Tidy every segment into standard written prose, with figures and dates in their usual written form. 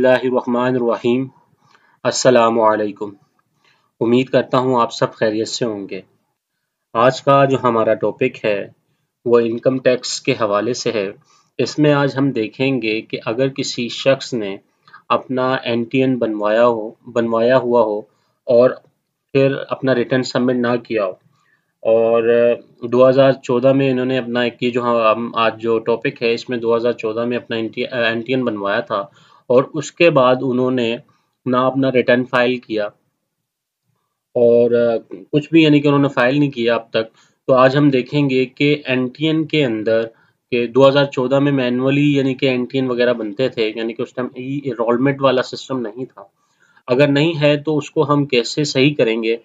बिस्मिल्लाहिर्रहमानिर्रहीम। अस्सलामुअलैकुम। उम्मीद करता हूँ आप सब खैरियत से होंगे। आज का जो हमारा टॉपिक है वो इनकम टैक्स के हवाले से है। इसमें आज हम देखेंगे कि अगर किसी शख्स ने अपना एनटीएन बनवाया हुआ हो और फिर अपना रिटर्न सबमिट ना किया हो और 2014 में इन्होंने अपना एक ये जो हम आज जो टॉपिक है इसमें 2014 में अपना एनटीएन बनवाया था और उसके बाद उन्होंने ना अपना रिटर्न फाइल किया और कुछ भी यानी कि उन्होंने फाइल नहीं किया अब तक। तो आज हम देखेंगे कि एनटीएन के अंदर के 2014 में मैनुअली यानी कि एनटीएन वगैरह बनते थे, यानी कि उस टाइम ई एनरोलमेंट वाला सिस्टम नहीं था। अगर नहीं है तो उसको हम कैसे सही करेंगे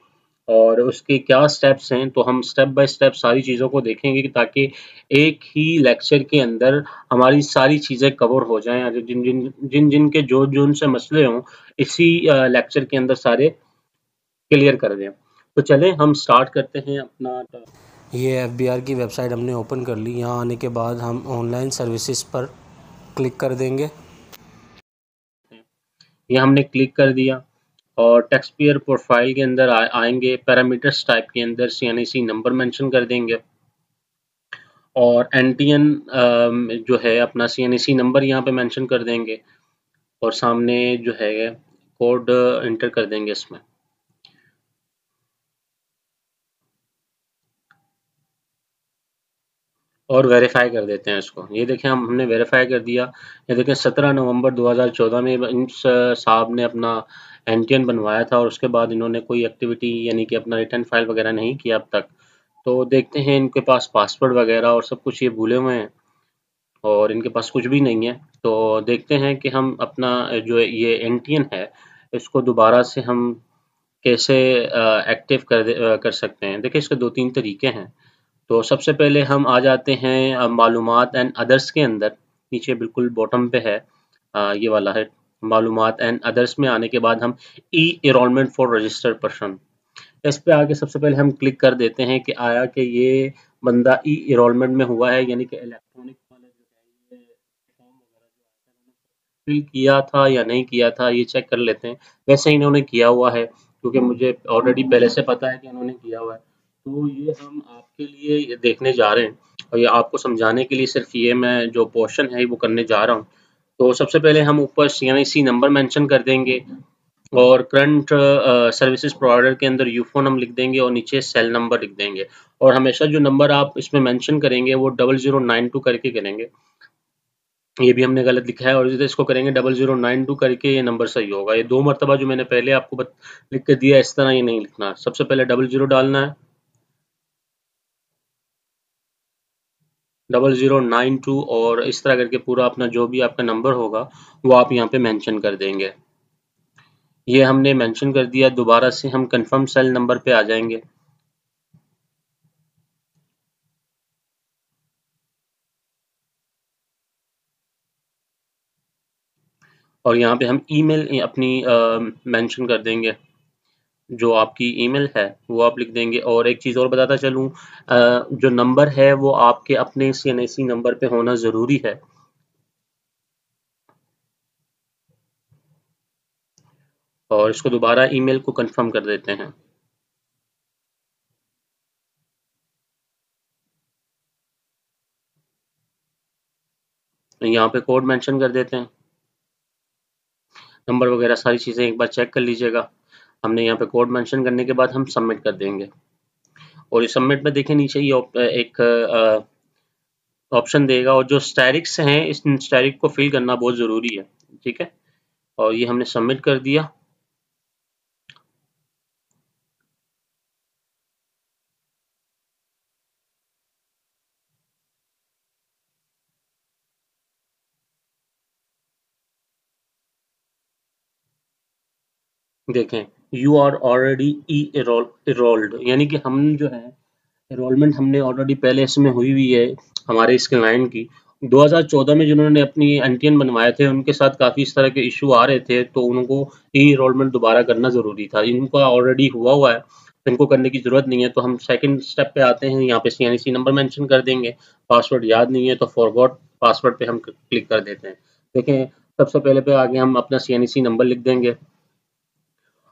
और उसके क्या स्टेप्स हैं, तो हम स्टेप बाय स्टेप सारी चीज़ों को देखेंगे कि ताकि एक ही लेक्चर के अंदर हमारी सारी चीज़ें कवर हो जाएं। और जिन के जो उनसे मसले हों इसी लेक्चर के अंदर सारे क्लियर कर दें। तो चलें हम स्टार्ट करते हैं अपना। ये एफबीआर की वेबसाइट हमने ओपन कर ली। यहाँ आने के बाद हम ऑनलाइन सर्विसेज पर क्लिक कर देंगे। ये हमने क्लिक कर दिया और टैक्स पेयर प्रोफाइल के अंदर आएंगे। पैरामीटर्स टाइप के अंदर सीएनआईसी नंबर मेंशन कर देंगे और एनटीएन जो है अपना सीएनआईसी नंबर यहाँ पे मेंशन कर देंगे और सामने जो है कोड इंटर कर देंगे इसमें। और वेरीफाई कर देते हैं इसको। ये देखें हमने वेरीफाई कर दिया। ये देखें 17 नवंबर 2014 में इन साहब ने अपना एनटीएन बनवाया था और उसके बाद इन्होंने कोई एक्टिविटी यानी कि अपना रिटर्न फाइल वगैरह नहीं किया अब तक। तो देखते हैं इनके पास पासवर्ड वगैरह और सब कुछ ये भूले हुए हैं और इनके पास कुछ भी नहीं है। तो देखते हैं कि हम अपना जो ये एनटीएन है इसको दोबारा से हम कैसे एक्टिव कर सकते हैं। देखिए इसके 2-3 तरीके हैं। तो सबसे पहले हम आ जाते हैं मालूमात एंड अदर्स के अंदर। नीचे बिल्कुल बॉटम पे है ये वाला है मालूमात एंड अदर्स में आने के बाद हम ई एनरोलमेंट फॉर रजिस्टर्ड पर्सन इस पे आके सबसे पहले हम क्लिक कर देते हैं कि आया कि ये बंदा ई एनरोलमेंट में हुआ है, यानी कि इलेक्ट्रॉनिक वाला जो है ये फॉर्म वगैरह जो आता है फिल किया था या नहीं किया था ये चेक कर लेते हैं। वैसे इन्होंने किया हुआ है क्योंकि मुझे ऑलरेडी पहले से पता है कि इन्होंने किया हुआ है। तो ये हम आपके लिए ये देखने जा रहे हैं और ये आपको समझाने के लिए सिर्फ ये मैं जो पोर्शन है वो करने जा रहा हूँ। तो सबसे पहले हम ऊपर सीएनआईसी नंबर मेंशन कर देंगे और करंट सर्विसेज प्रोवाइडर के अंदर यूफोन हम लिख देंगे और नीचे सेल नंबर लिख देंगे। और हमेशा जो नंबर आप इसमें मेंशन करेंगे वो 0092 करके करेंगे। ये भी हमने गलत लिखा है और इसको करेंगे 0092 करके ये नंबर सही होगा। ये 2 मरतबा जो मैंने पहले आपको लिख के दिया इस तरह ये नहीं लिखना। सबसे पहले 00 डालना है 0092 और इस तरह करके पूरा अपना जो भी आपका नंबर होगा वो आप यहाँ पे मेंशन कर देंगे। ये हमने मेंशन कर दिया। दोबारा से हम कंफर्म सेल नंबर पे आ जाएंगे और यहाँ पे हम ईमेल अपनी मेंशन कर देंगे। जो आपकी ईमेल है वो आप लिख देंगे। और एक चीज़ और बताता चलूँ, जो नंबर है वो आपके अपने सीएनआईसी नंबर पे होना ज़रूरी है। और इसको दोबारा ईमेल को कंफर्म कर देते हैं। यहाँ पे कोड मेंशन कर देते हैं, नंबर वगैरह सारी चीज़ें एक बार चेक कर लीजिएगा। हमने यहाँ पे कोड मेंशन करने के बाद हम सबमिट कर देंगे और ये सबमिट में देखें नीचे ये एक ऑप्शन देगा और जो स्टैरिक्स हैं इस स्टैरिक को फिल करना बहुत ज़रूरी है, ठीक है। और ये हमने सबमिट कर दिया। देखें you are already e enrolled, यानी कि हम जो है एनरोलमेंट हमने ऑलरेडी पहले इसमें हुई हुई है हमारे इस क्लाइंट की। 2014 में जिन्होंने अपनी एनटीएन बनवाए थे उनके साथ काफ़ी इस तरह के इशू आ रहे थे तो उनको ई एनरोलमेंट दोबारा करना ज़रूरी था। इनका ऑलरेडी हुआ है तो इनको करने की ज़रूरत नहीं है। तो हम सेकंड स्टेप पे आते हैं। यहाँ पे सीएनआईसी नंबर मेंशन कर देंगे। पासवर्ड याद नहीं है तो फॉरगॉट पासवर्ड पे हम क्लिक कर देते हैं। देखें सबसे पहले पे आगे हम अपना CNC नंबर लिख देंगे।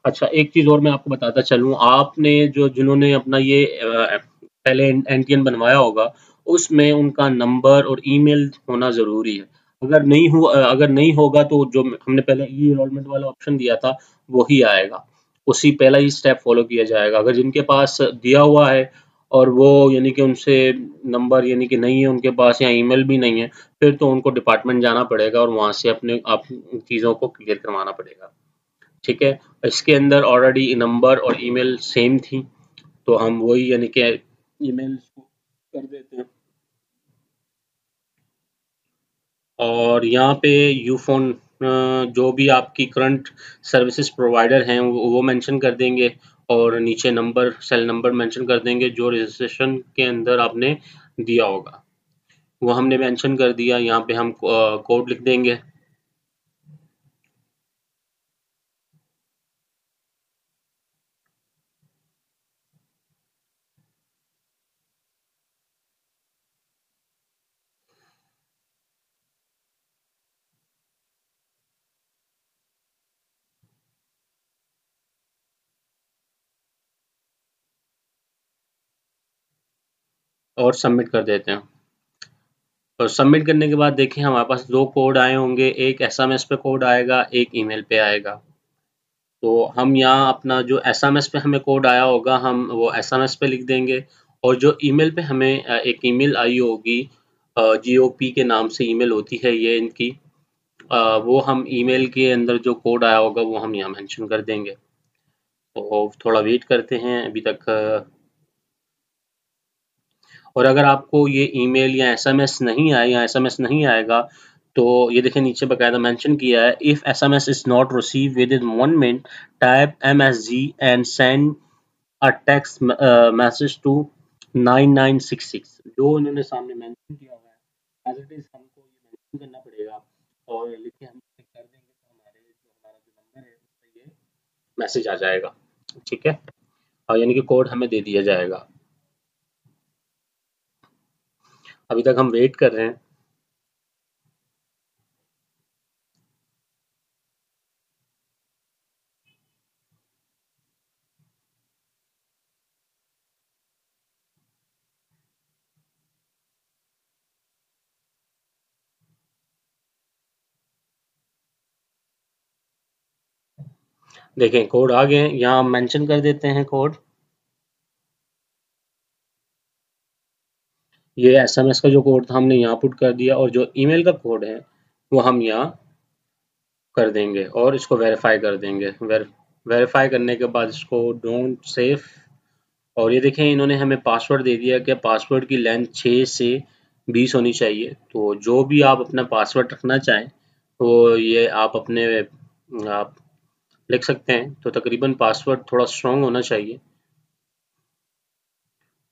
अच्छा, एक चीज़ और मैं आपको बताता चलूँ, आपने जो जिन्होंने अपना ये पहले एनटीएन बनवाया होगा, उसमें उनका नंबर और ईमेल होना ज़रूरी है। अगर नहीं होगा तो जो हमने पहले ई एनरोलमेंट वाला ऑप्शन दिया था, वही आएगा। उसी पहला ही स्टेप फॉलो किया जाएगा। अगर जिनके पास दिया हुआ है और वो यानी कि उनसे नंबर यानी कि नहीं है उनके पास या ईमेल भी नहीं है, फिर तो उनको डिपार्टमेंट जाना पड़ेगा और वहाँ से अपने आप चीज़ों को क्लियर करवाना पड़ेगा। ठीक है, इसके अंदर ऑलरेडी नंबर और ईमेल सेम थी, तो हम वही यानी कि ईमेल कर देते हैं। और यहाँ पे यूफोन जो भी आपकी करंट सर्विसेज प्रोवाइडर हैं वो मेंशन कर देंगे, और नीचे नंबर सेल नंबर मेंशन कर देंगे जो रजिस्ट्रेशन के अंदर आपने दिया होगा, वो हमने मेंशन कर दिया। यहाँ पे हम कोड लिख देंगे। और सबमिट कर देते हैं। और सबमिट करने के बाद देखिए हमारे पास दो कोड आए होंगे, एक एसएमएस पे कोड आएगा, एक ईमेल पे आएगा। तो हम यहाँ अपना जो एसएमएस पे हमें कोड आया होगा हम वो एसएमएस पे लिख देंगे, और जो ईमेल पे हमें एक ईमेल आई होगी, जीओपी के नाम से ईमेल होती है ये इनकी, वो हम ईमेल के अंदर जो कोड आया होगा वो हम यहाँ मेंशन कर देंगे। तो थोड़ा वेट करते हैं अभी तक। और अगर आपको ये ईमेल या एसएमएस नहीं आए या एसएमएस नहीं आएगा, तो ये देखिए नीचे बकायदा मेंशन किया है, if SMS is not receive within 1 minute type MSG and send a text message to 9966। जो इन्होंने सामने मेंशन किया हुआ है एज इट इज हमको ये मेंशन करना पड़ेगा, और लिखे हम click कर देंगे तो हमारा जो नंबर है उस पे ये मैसेज आ जाएगा। ठीक है, और यानी कि कोड हमें दे दिया जाएगा। अभी तक हम वेट कर रहे हैं। देखें कोड आ गए हैं, यहाँ हम मेंशन कर देते हैं कोड। ये एसएमएस का जो कोड था हमने यहाँ पुट कर दिया, और जो ईमेल का कोड है वो हम यहाँ कर देंगे और इसको वेरीफाई कर देंगे। वेरीफाई करने के बाद इसको डोंट सेव, और ये देखें इन्होंने हमें पासवर्ड दे दिया कि पासवर्ड की लेंथ 6 से 20 होनी चाहिए। तो जो भी आप अपना पासवर्ड रखना चाहें तो ये आप अपने आप लिख सकते हैं। तो तकरीबन पासवर्ड थोड़ा स्ट्रॉन्ग होना चाहिए,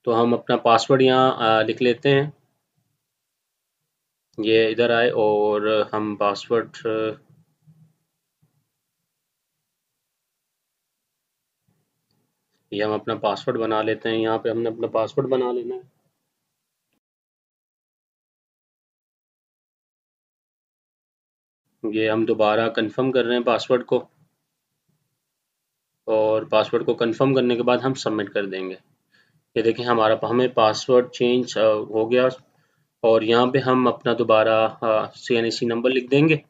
तो हम अपना पासवर्ड यहाँ लिख लेते हैं। ये इधर आए और हम पासवर्ड ये हम अपना पासवर्ड बना लेते हैं। यहाँ पे हमने अपना पासवर्ड बना लेना है। ये हम दोबारा कंफर्म कर रहे हैं पासवर्ड को, और पासवर्ड को कंफर्म करने के बाद हम सबमिट कर देंगे। ये देखें हमारा हमें पासवर्ड चेंज हो गया, और यहाँ पे हम अपना दोबारा CNC नंबर लिख देंगे।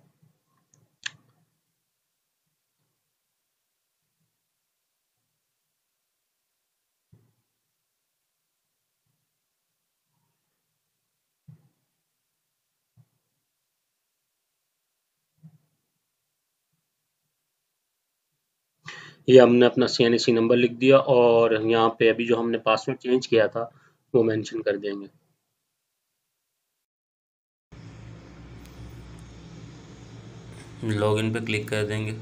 ये हमने अपना CNC नंबर लिख दिया, और यहाँ पे अभी जो हमने पासवर्ड चेंज किया था वो मेंशन कर देंगे। लॉगिन पे क्लिक कर देंगे।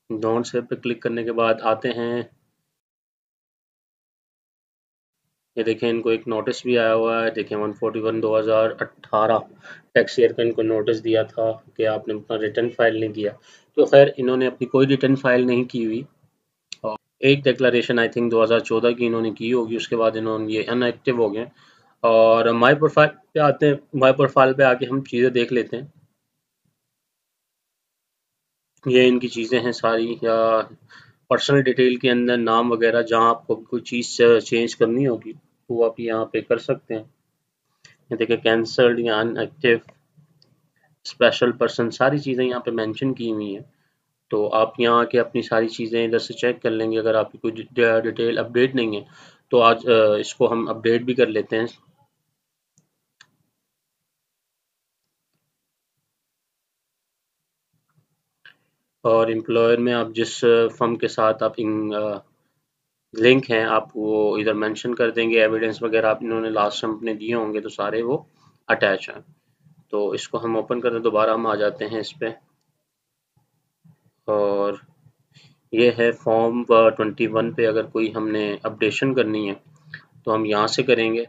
डोंट सेव पे क्लिक करने के बाद आते हैं। ये देखें इनको एक नोटिस भी आया हुआ है, देखें 141 2018 टैक्स ईयर का इनको नोटिस दिया था कि आपने अपना रिटर्न फाइल नहीं किया। तो खैर इन्होंने अपनी कोई रिटर्न फाइल नहीं की हुई, और एक डिक्लेरेशन आई थिंक 2014 की इन्होंने की होगी, उसके बाद इन्होंने ये अनएक्टिव हो गए। और माई प्रोफाइल पे आते हैं, माई प्रोफाइल पे आके हम चीज़ें देख लेते हैं। ये इनकी चीज़ें हैं सारी, या पर्सनल डिटेल के अंदर नाम वगैरह, जहाँ आपको कोई चीज़ चेंज करनी होगी तो वो आप यहाँ पे कर सकते हैं। ये देखिए कैंसल्ड या अनएक्टिव, स्पेशल पर्सन, सारी चीज़ें यहाँ पे मेंशन की हुई हैं। तो आप यहाँ आके अपनी सारी चीज़ें इधर से चेक कर लेंगे। अगर आपकी कोई डिटेल अपडेट नहीं है तो आज इसको हम अपडेट भी कर लेते हैं। और एम्प्लॉयर में आप जिस फर्म के साथ आप लिंक हैं आप वो इधर मेंशन कर देंगे। एविडेंस वगैरह आप इन्होंने लास्ट टाइम अपने दिए होंगे तो सारे वो अटैच हैं। तो इसको हम ओपन करते हैं, दोबारा हम आ जाते हैं इस पे। और ये है फॉर्म 21 पे अगर कोई हमने अपडेशन करनी है तो हम यहाँ से करेंगे।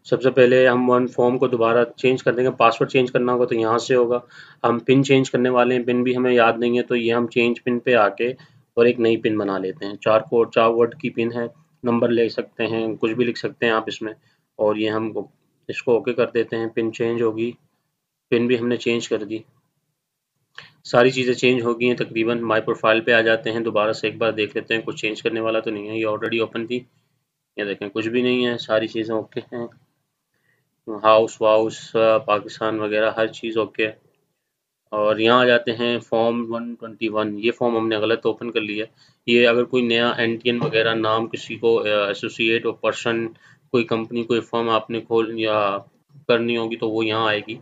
सबसे पहले हम वन फॉर्म को दोबारा चेंज कर देंगे। पासवर्ड चेंज करना होगा तो यहाँ से होगा। हम पिन चेंज करने वाले हैं, पिन भी हमें याद नहीं है तो ये हम चेंज पिन पे आके और एक नई पिन बना लेते हैं। 4 वर्ड की पिन है, नंबर ले सकते हैं, कुछ भी लिख सकते हैं आप इसमें। और ये हम इसको ओके कर देते हैं। पिन चेंज होगी, पिन भी हमने चेंज कर दी, सारी चीज़ें चेंज हो गई हैं तकरीबन। माई प्रोफाइल पे आ जाते हैं, दोबारा से एक बार देख लेते हैं कुछ चेंज करने वाला तो नहीं है। ये ऑलरेडी ओपन थी, ये देखें कुछ भी नहीं है, सारी चीज़ें ओके हैं। हाउस वाउस पाकिस्तान वगैरह हर चीज़ ओके है। और यहाँ आ जाते हैं फॉर्म 121। ये फॉर्म हमने गलत ओपन कर लिया। ये अगर कोई नया एनटीएन वगैरह नाम किसी को एसोसिएट और पर्सन, कोई कंपनी कोई फर्म आपने खोल या करनी होगी तो वो यहाँ आएगी।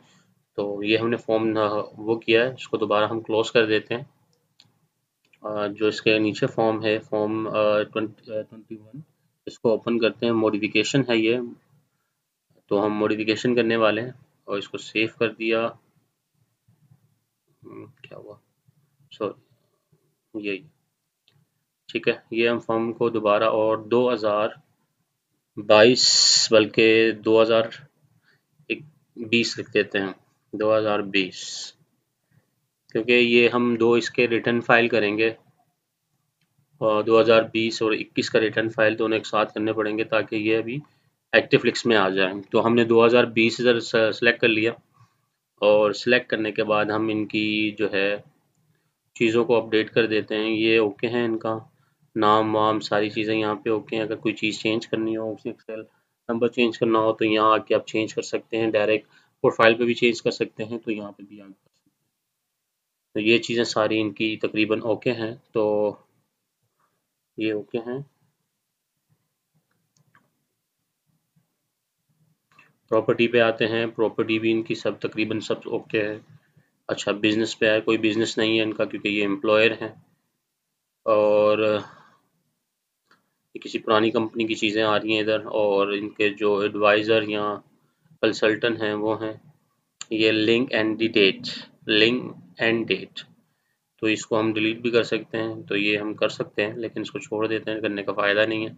तो ये हमने फॉर्म वो किया है, इसको दोबारा हम क्लोज कर देते हैं। जो इसके नीचे फॉर्म है, फॉर्म 21, इसको ओपन करते हैं। मॉडिफिकेशन है ये, तो हम मॉडिफिकेशन करने वाले हैं और इसको सेव कर दिया। क्या हुआ, सॉरी, यही ठीक है। ये हम फॉर्म को दोबारा और 2022, बल्कि 2020 लिख देते हैं, 2020, क्योंकि ये हम दो इसके रिटर्न फाइल करेंगे और 2020 और 21 का रिटर्न फाइल दोनों एक साथ करने पड़ेंगे ताकि ये अभी एक्टिव लिस्ट में आ जाए। तो हमने 2020 इधर सेलेक्ट कर लिया और सिलेक्ट करने के बाद हम इनकी जो है चीज़ों को अपडेट कर देते हैं। ये ओके हैं, इनका नाम वाम सारी चीज़ें यहाँ पे ओके हैं। अगर कोई चीज़ चेंज करनी हो, एक्सेल नंबर चेंज करना हो तो यहाँ आके आप चेंज कर सकते हैं। डायरेक्ट प्रोफाइल पे भी चेंज कर सकते हैं तो यहाँ पे भी आगे कर सकते हैं। तो ये चीज़ें सारी इनकी तकरीबन ओके हैं, तो ये ओके हैं। प्रॉपर्टी पे आते हैं, प्रॉपर्टी भी इनकी सब तकरीबन सब ओके है। अच्छा, बिजनेस पे है, कोई बिजनेस नहीं है इनका क्योंकि ये एम्प्लॉयर हैं। और ये किसी पुरानी कंपनी की चीज़ें आ रही हैं इधर। और इनके जो एडवाइज़र या कंसल्टेंट हैं वो हैं ये link and the date, link and date. तो इसको हम डिलीट भी कर सकते हैं, तो ये हम कर सकते हैं लेकिन इसको छोड़ देते हैं, करने का फ़ायदा नहीं है।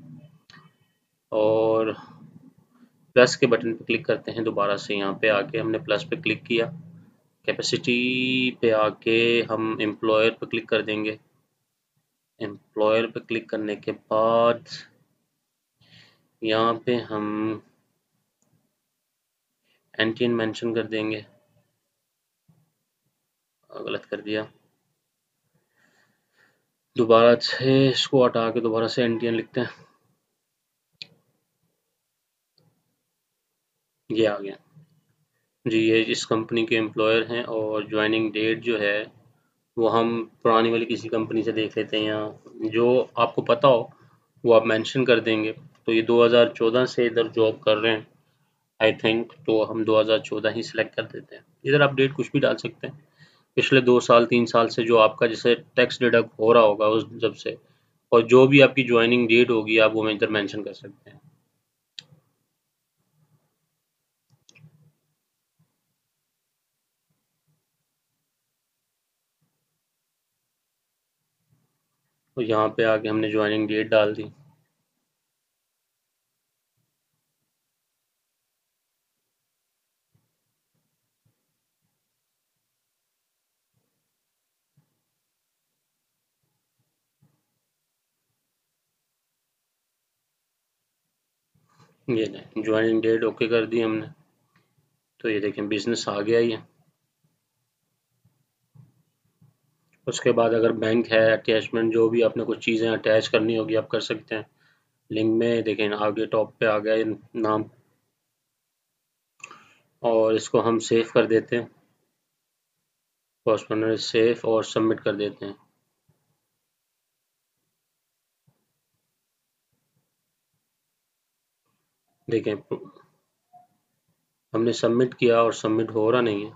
और प्लस के बटन पे क्लिक करते हैं दोबारा से। यहाँ पे आके हमने प्लस पे क्लिक किया, कैपेसिटी पे आके हम एम्प्लॉयर पे क्लिक कर देंगे। एम्प्लॉयर पे क्लिक करने के बाद यहाँ पे हम एनटीएन मेंशन कर देंगे। गलत कर दिया, दोबारा से इसको हटा के दोबारा से एनटीएन लिखते हैं। ये आ गया जी, ये इस कंपनी के एम्प्लॉयर हैं। और ज्वाइनिंग डेट जो है वो हम पुरानी वाली किसी कंपनी से देख लेते हैं, या जो आपको पता हो वो आप मेंशन कर देंगे। तो ये 2014 से इधर जॉब कर रहे हैं आई थिंक, तो हम 2014 ही सिलेक्ट कर देते हैं। इधर आप डेट कुछ भी डाल सकते हैं, पिछले 2 साल 3 साल से जो आपका जैसे टैक्स डिडक्ट हो रहा होगा उस जब से, और जो भी आपकी ज्वाइनिंग डेट होगी आप वो इधर मेंशन कर सकते हैं। तो यहाँ पे आके हमने ज्वाइनिंग डेट डाल दी। ये देखें ज्वाइनिंग डेट ओके कर दी हमने, तो ये देखें बिजनेस आ गया ये। उसके बाद अगर बैंक है, अटैचमेंट जो भी आपने कुछ चीज़ें अटैच करनी होगी आप कर सकते हैं। लिंक में देखें आगे टॉप पे आ गया ये नाम, और इसको हम सेव कर देते हैं, कॉरस्पॉन्डेंट सेव और सबमिट कर देते हैं। देखें हमने सबमिट किया और सबमिट हो रहा नहीं है।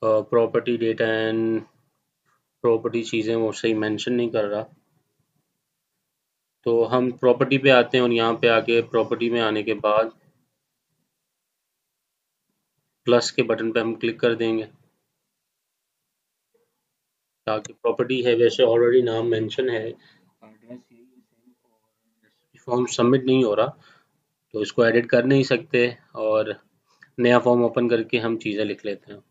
प्रॉपर्टी डेटा एंड प्रॉपर्टी चीज़ें वो सही मेंशन नहीं कर रहा, तो हम प्रॉपर्टी पे आते हैं और यहाँ पे आके प्रॉपर्टी में आने के बाद प्लस के बटन पे हम क्लिक कर देंगे, ताकि प्रॉपर्टी है वैसे ऑलरेडी नाम मेंशन है, एड्रेस यही है, फॉर्म सबमिट नहीं हो रहा, तो इसको एडिट कर नहीं सकते और नया फॉर्म ओपन करके हम चीज़ें लिख लेते हैं।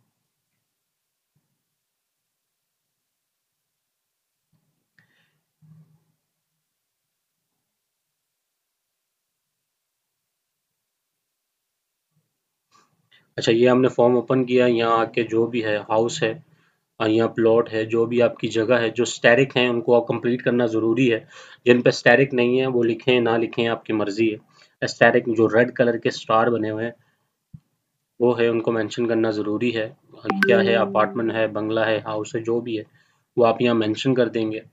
अच्छा, ये हमने फॉर्म ओपन किया, यहाँ आके जो भी है हाउस है, यहाँ प्लॉट है, जो भी आपकी जगह है, जो स्टैरिक हैं उनको आप कंप्लीट करना ज़रूरी है। जिन पे स्टैरिक नहीं है वो लिखें ना लिखें आपकी मर्ज़ी है। स्टैरिक जो रेड कलर के स्टार बने हुए हैं वो है, उनको मेंशन करना ज़रूरी है। क्या है, अपार्टमेंट है, बंगला है, हाउस है, जो भी है वो आप यहाँ मेंशन कर देंगे।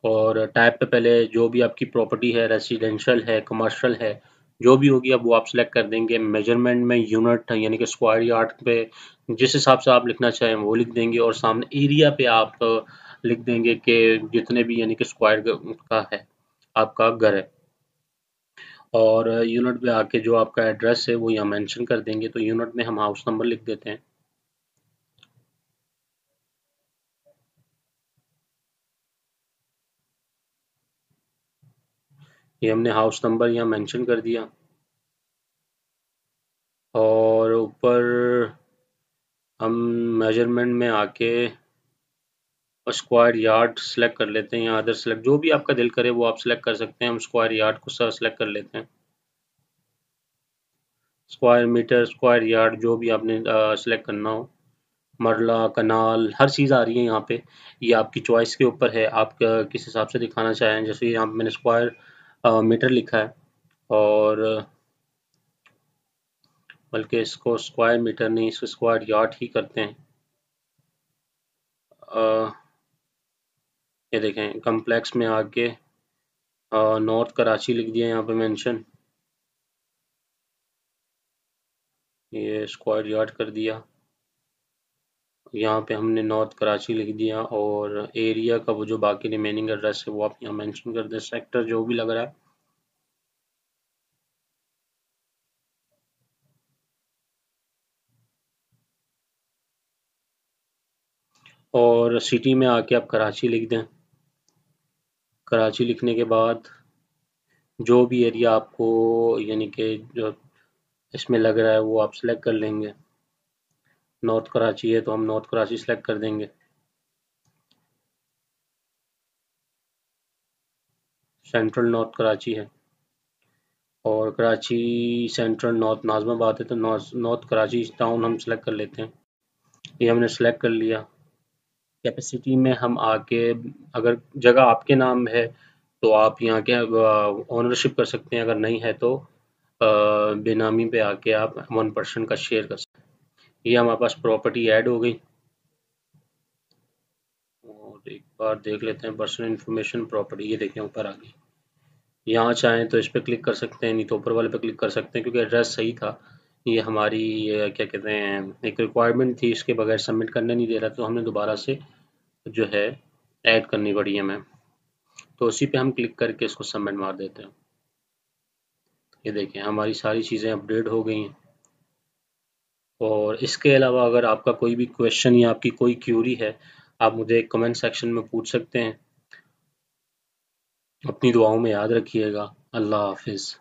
और टाइप पे पहले जो भी आपकी प्रॉपर्टी है, रेसिडेंशियल है, कमर्शियल है, जो भी होगी अब वो आप सेलेक्ट कर देंगे। मेजरमेंट में यूनिट यानी कि स्क्वायर यार्ड पे जिस हिसाब से आप लिखना चाहें वो लिख देंगे, और सामने एरिया पे आप लिख देंगे कि जितने भी यानी कि स्क्वायर का है आपका घर है। और यूनिट पे आके जो आपका एड्रेस है वो यहाँ मेंशन कर देंगे, तो यूनिट में हम हाउस नंबर लिख देते हैं। ये हमने हाउस नंबर यहाँ मेंशन कर दिया, और ऊपर हम मेजरमेंट में आके स्क्वायर यार्ड सेलेक्ट कर लेते हैं, या अदर सेलेक्ट जो भी आपका दिल करे वो आप सेलेक्ट कर सकते हैं। हम स्क्वायर यार्ड को सेलेक्ट कर लेते हैं। स्क्वायर मीटर, स्क्वायर यार्ड जो भी आपने सेलेक्ट करना हो, मरला, कनाल, हर चीज़ आ रही है यहाँ पे। ये आपकी चॉइस के ऊपर है, आप किस हिसाब से दिखाना चाहें। जैसे यहाँ पे मैंने स्क्वायर मीटर लिखा है, और बल्कि इसको स्क्वायर मीटर नहीं, इसको स्क्वायर यार्ड ही करते हैं। अ, ये देखें कम्प्लेक्स में आके नॉर्थ कराची लिख दिया यहाँ पे मेंशन, ये स्क्वायर यार्ड कर दिया। यहाँ पे हमने नॉर्थ कराची लिख दिया, और एरिया का वो जो बाकी रिमेनिंग एड्रेस है वो आप यहाँ मेंशन कर दें, सेक्टर जो भी लग रहा है। और सिटी में आके आप कराची लिख दें। कराची लिखने के बाद जो भी एरिया आपको यानी कि जो इसमें लग रहा है वो आप सेलेक्ट कर लेंगे। नॉर्थ कराची है तो हम नॉर्थ कराची सेलेक्ट कर देंगे। सेंट्रल नॉर्थ कराची है, और कराची सेंट्रल नॉर्थ नाज़िमाबाद है, तो नॉर्थ कराची टाउन हम सेलेक्ट कर लेते हैं। ये हमने सेलेक्ट कर लिया। कैपेसिटी में हम आके अगर जगह आपके नाम है तो आप यहाँ के ओनरशिप कर सकते हैं, अगर नहीं है तो बेनामी पे आके आप 1% का शेयर कर सकते हैं। ये हमारे पास प्रॉपर्टी ऐड हो गई, और एक बार देख लेते हैं पर्सनल इन्फॉर्मेशन प्रॉपर्टी, ये देखें ऊपर आ गई। यहाँ चाहें तो इस पर क्लिक कर सकते हैं, नहीं तो ऊपर वाले पे क्लिक कर सकते हैं, क्योंकि एड्रेस सही था। ये हमारी क्या कहते हैं एक रिक्वायरमेंट थी, इसके बगैर सबमिट करने नहीं दे रहा, तो हमने दोबारा से जो है ऐड करनी पड़ी हमें। तो उसी पे हम क्लिक करके इसको सबमिट मार देते हैं। ये देखें हमारी सारी चीज़ें अपडेट हो गई हैं। और इसके अलावा अगर आपका कोई भी क्वेश्चन या आपकी कोई क्यूरी है, आप मुझे कमेंट सेक्शन में पूछ सकते हैं। अपनी दुआओं में याद रखिएगा। अल्लाह हाफिज़।